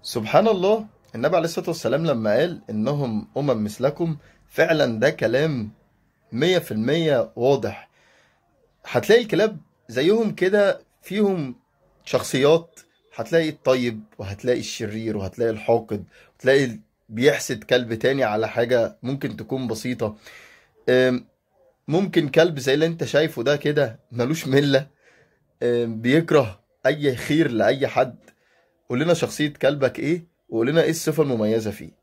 سبحان الله. النبي عليه الصلاة والسلام لما قال إنهم مثلكم، فعلا ده كلام 100% واضح. هتلاقي الكلاب زيهم كده، فيهم شخصيات. هتلاقي الطيب وهتلاقي الشرير وهتلاقي الحاقد، وتلاقي بيحسد كلب تاني على حاجة ممكن تكون بسيطة. أم، ممكن كلب زي اللي انت شايفه ده كده ملوش ملة، بيكره أي خير لأي حد. قول لنا شخصية كلبك ايه، وقول لنا ايه الصفة المميزة فيه.